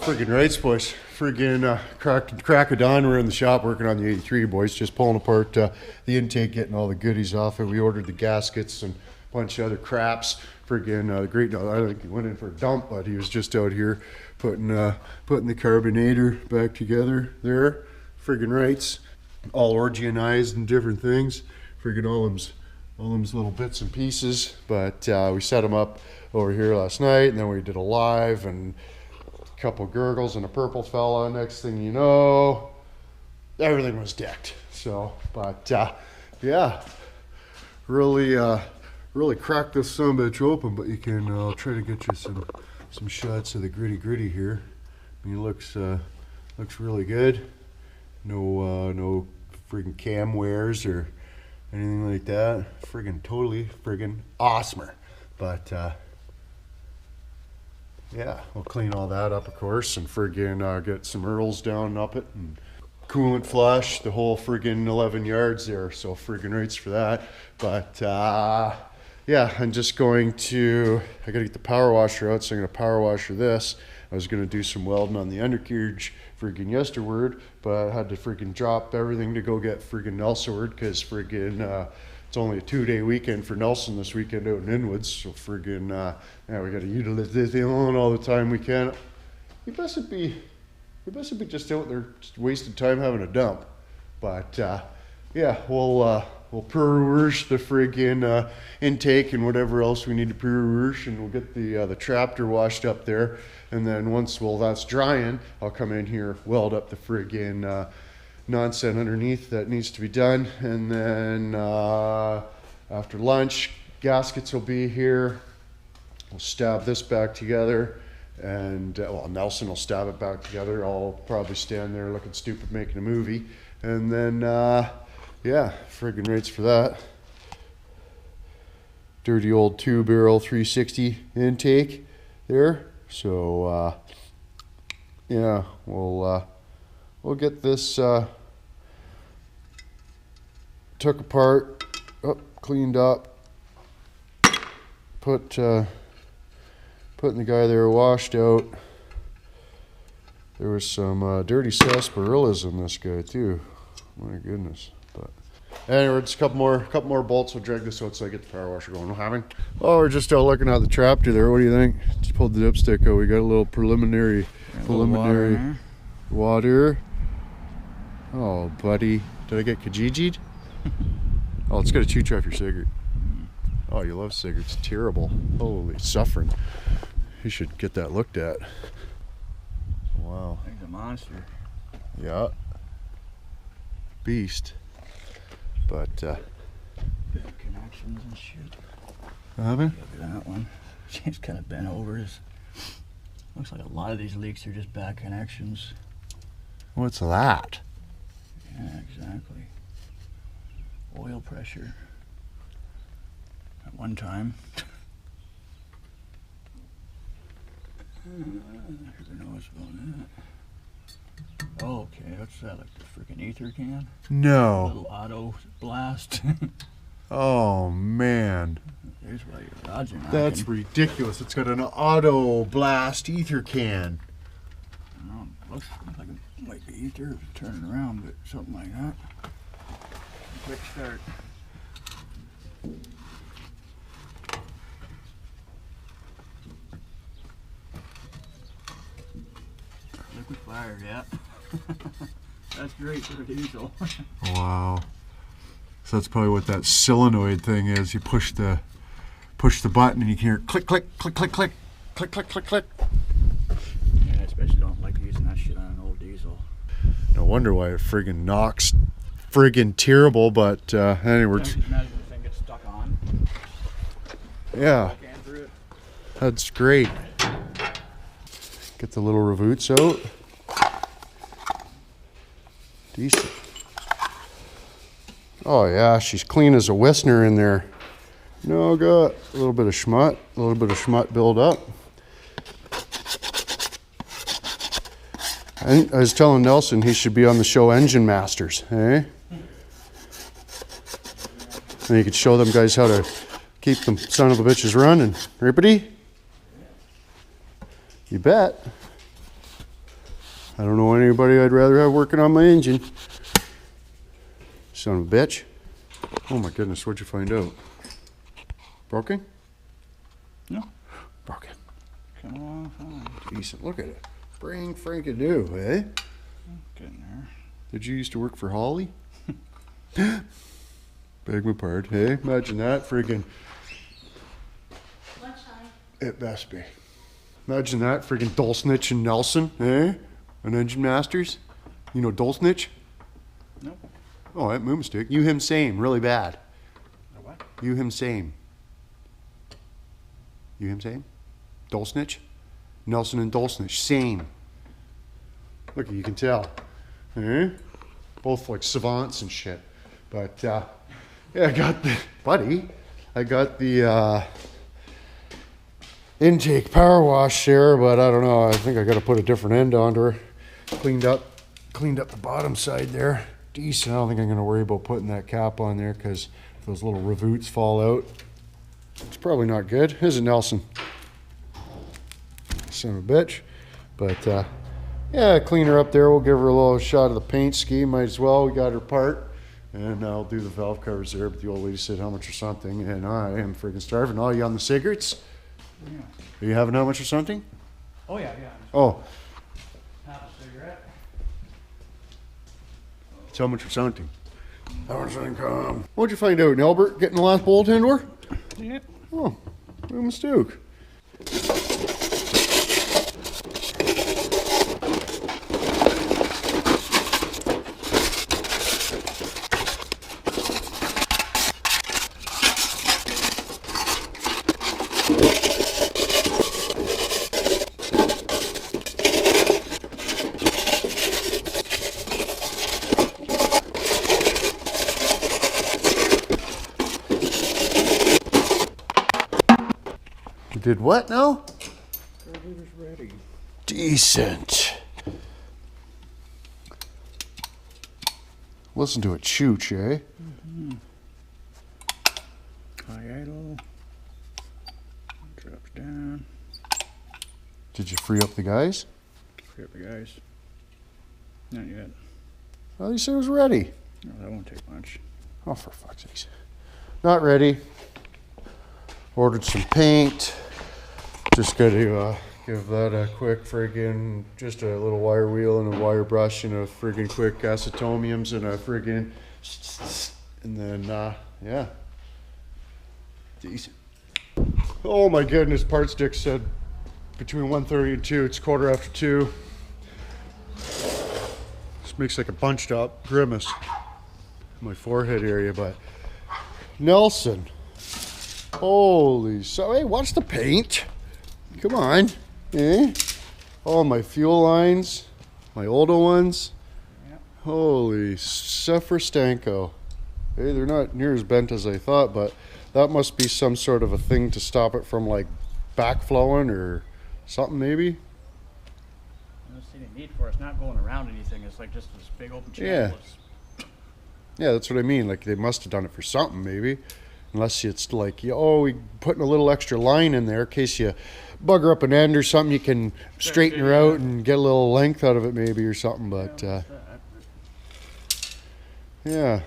Friggin' rights, boys. Friggin' crack of dawn. We're in the shop working on the 83, boys. Just pulling apart the intake, getting all the goodies off it. We ordered the gaskets and a bunch of other craps. Friggin' the great. I think he went in for a dump, but he was just out here putting the carburetor back together there. Friggin' rights, all organized and different things. Friggin' all them little bits and pieces. But we set them up over here last night, and then we did a live and a couple gurgles and a purple fella. Next thing you know, everything was decked. So, but yeah, really cracked this son of a bitch open. But you can I'll try to get you some shots of the gritty here. I mean, it looks really good. No friggin' cam wears or anything like that. Friggin' totally friggin' awesomer. But yeah, we'll clean all that up, of course, and friggin' get some earls down up it and coolant flush the whole friggin' 11 yards there. So friggin' rights for that. But yeah, I'm just going to, I gotta get the power washer out, so I'm gonna power washer this. I was gonna do some welding on the undercarriage friggin' yesterward, but I had to friggin' drop everything to go get friggin' Nelsonward, because friggin' it's only a 2-day weekend for Nelson this weekend out in Inwood. So friggin' yeah, we gotta utilize this on all the time we can. We mustn't be just out there just wasting time having a dump. But yeah, we'll purge the friggin' intake and whatever else we need to purge, and we'll get the traptor washed up there. And then once that's drying, I'll come in here, weld up the friggin' nonsense underneath that needs to be done. And then after lunch, gaskets will be here. We'll stab this back together, and well, Nelson will stab it back together. I'll probably stand there looking stupid making a movie. And then yeah, friggin' rates for that. Dirty old 2-barrel 360 intake there. So yeah, we'll get this took apart, cleaned up, putting the guy there washed out. There was some dirty sarsaparillas in this guy too. My goodness. But anyway, just a couple more bolts. We'll drag this out so I get the power washer going. Oh, we're just out looking at the traptor there. What do you think? Just pulled the dipstick out. We got a little preliminary water. Oh, buddy. Did I get kajiji'd? Oh, it's got to chew off your cigarette. Oh, you love cigarettes. Terrible. Holy suffering. You should get that looked at. Wow. He's a monster. Yeah. Beast. But bad connections and shit. Haven't? Look at that one. She's kind of bent over. Looks like a lot of these leaks are just bad connections. What's that? Yeah, exactly. Oil pressure. At one time. Who knows about that? Oh, okay, what's that? Like the freaking ether can? No. A little auto blast. Oh man. There's why your rods are knocking. That's ridiculous. It's got an auto blast ether can. I don't know, it looks like it might be ether turning around, but something like that. Quick start. Liquid fire, yeah. That's great for a diesel. Wow. So that's probably what that solenoid thing is. You push the button and you can hear click, click, click, click, click, click, click, click, click. Yeah, I especially don't like using that shit on an old diesel. No wonder why it friggin' knocks friggin' terrible, but anyway. Just imagine the thing gets stuck on. Yeah. That's great. Get the little revoots out. Decent. Oh yeah, she's clean as a Wissner in there. No, got a little bit of schmut build up. I was telling Nelson he should be on the show Engine Masters, eh? And you could show them guys how to keep them son of a bitches running. Rippity? You bet. I don't know anybody I'd rather have working on my engine. Son of a bitch. Oh my goodness, what'd you find out? Broken? No. Broken. Come along fine. Decent. Look at it. Bring Frank-a-doo, eh? Getting there. Did you used to work for Holly? Beg my pardon. Hey, imagine that. Friggin'. Lunchtime. It best be. Imagine that. Friggin' Dolsnich and Nelson, eh? On Engine Masters. You know Dolsnich? Nope. Oh, that my mistake. You, him, same. Really bad. A what? You, him, same. You, him, same? Dolsnich? Nelson and Dolsnich. Same. Look, you can tell. Eh? Both like savants and shit. But, yeah, I got the, buddy, I got the intake power wash there, but I don't know. I think I got to put a different end onto her. Cleaned up the bottom side there. Decent. I don't think I'm going to worry about putting that cap on there because if those little rivets fall out, it's probably not good. Is it, Nelson? Son of a bitch. But, yeah, clean her up there. We'll give her a little shot of the paint ski. Might as well. We got her part. And I'll do the valve covers there. But the old lady said how much or something. And I am freaking starving. Oh, you on the cigarettes? Yeah. Are you having how much or something? Oh, yeah. Oh, Have a cigarette. it's how much or something. How much income? What'd you find out, Nelbert? Getting the last bolt into her? Yeah. Oh, no mistake. You did what now? Carburetor's ready. Decent. Listen to it chooch, eh? High idle. Drops down. Did you free up the guys? Free up the guys. Not yet. Well, you said it was ready. No, that won't take much. Oh, for fuck's sakes. Not ready. Ordered some paint. Just got to give that a quick friggin', just a little wire wheel and a wire brush and a friggin' quick acetomiums and a friggin', and then, yeah. Decent. Oh my goodness, part stick said between 1:30 and 2. It's 2:15. This makes like a bunched up grimace in my forehead area, but Nelson. Holy so, hey, watch the paint. Come on. Eh? Oh, my fuel lines, my older ones. Yep. Holy Stanko. Hey, they're not near as bent as I thought, but that must be some sort of a thing to stop it from like backflowing or something maybe. I don't see any need for it. It's not going around anything. It's like just this big open channel. Yeah. Yeah, that's what I mean. Like they must have done it for something maybe. Unless it's like, oh, we putting a little extra line in there in case you bugger up an end or something, you can straighten her out and get a little length out of it maybe or something. But yeah,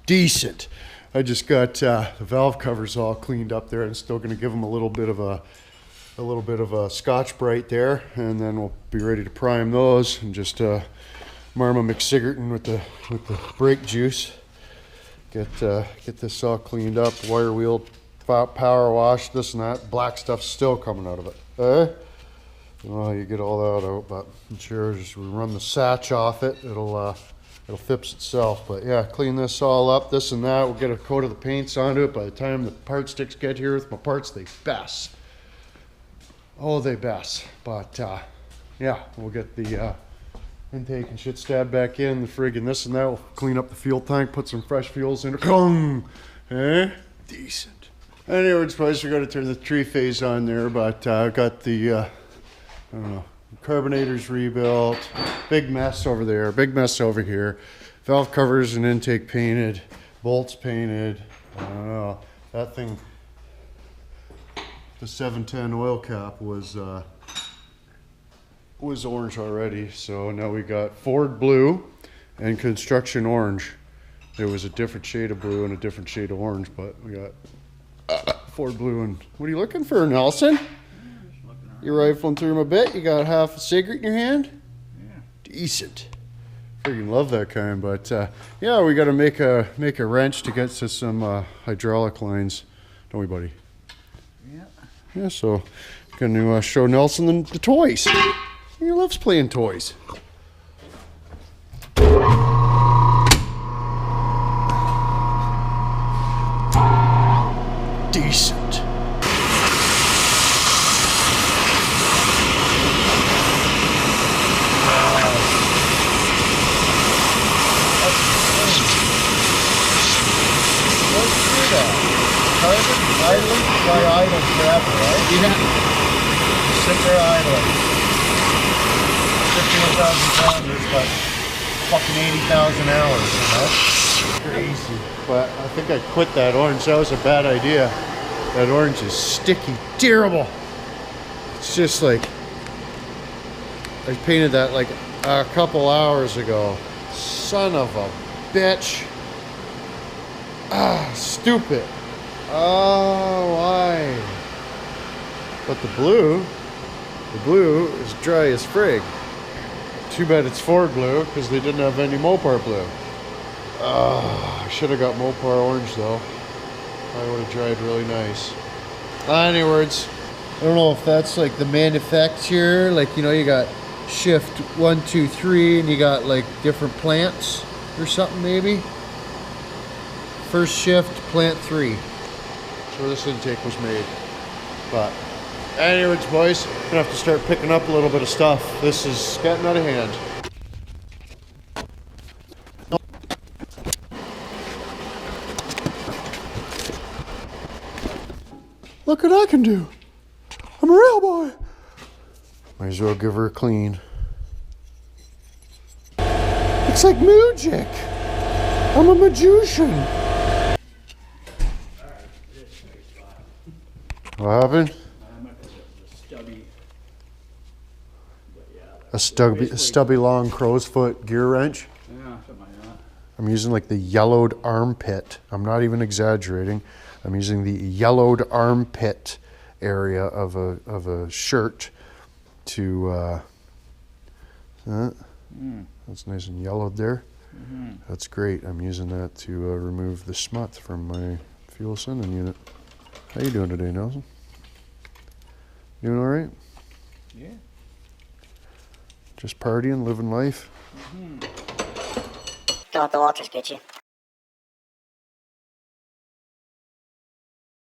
decent. I just got the valve covers all cleaned up there and still going to give them a little bit of a Scotch-Brite there, and then we'll be ready to prime those and just Marma McSigerton with the brake juice. Get this all cleaned up, wire wheel, power wash, this and that. Black stuff's still coming out of it. Eh? Well, you get all that out, but I'm sure as we run the satch off it, it'll fix itself. But yeah, clean this all up, this and that. We'll get a coat of the paints onto it. By the time the part sticks get here with my parts, they best. Oh, they best. But yeah, we'll get the intake and shit stabbed back in, the friggin' this and that. We'll clean up the fuel tank, put some fresh fuels in it. Eh? Decent. Anyway, suppose we got to turn the tree phase on there, but I got the, I don't know, carbonators rebuilt. Big mess over there, big mess over here. Valve covers and intake painted, bolts painted. I don't know. That thing, the 710 oil cap was was orange already, so now we got Ford blue and construction orange. There was a different shade of blue and a different shade of orange, but we got Ford blue. And what are you looking for, Nelson? You're rifling through them a bit. You got half a cigarette in your hand? Yeah. Decent. Freaking love that kind. But yeah, we got to make a wrench to get to some hydraulic lines, don't we, buddy? Yeah. Yeah. So, going to show Nelson the toys. He loves playing toys. Decent. Idling by idle forever, right? Yeah. Sit there idling. 51,000 kilometers, but fucking 80,000 hours, you know? Crazy. But I think I quit that orange. That was a bad idea. That orange is sticky. Terrible. It's just like, I painted that like a couple hours ago. Son of a bitch. Ah, stupid. Oh, why? But the blue is dry as frig. Too bad it's Ford blue, because they didn't have any Mopar blue. I should have got Mopar orange though. I would have dried really nice. Any words, I don't know if that's like the manufacturer, like, you know, you got shift 1, 2, 3, and you got like different plants or something maybe. First shift, plant 3. Where this intake was made. But anyways, boys, I'm gonna have to start picking up a little bit of stuff. This is getting out of hand. Look what I can do. I'm a real boy. Might as well give her a clean. It's like magic. I'm a magician. What happened? A stubby long crow's foot gear wrench? Yeah, something like that. I'm using like the yellowed armpit. I'm not even exaggerating. I'm using the yellowed armpit area of a shirt to, that's nice and yellowed there. Mm-hmm. That's great. I'm using that to remove the smut from my fuel sending unit. How you doing today, Nelson? Doing all right? Yeah. Just partying, living life? Don't let the Walters get you.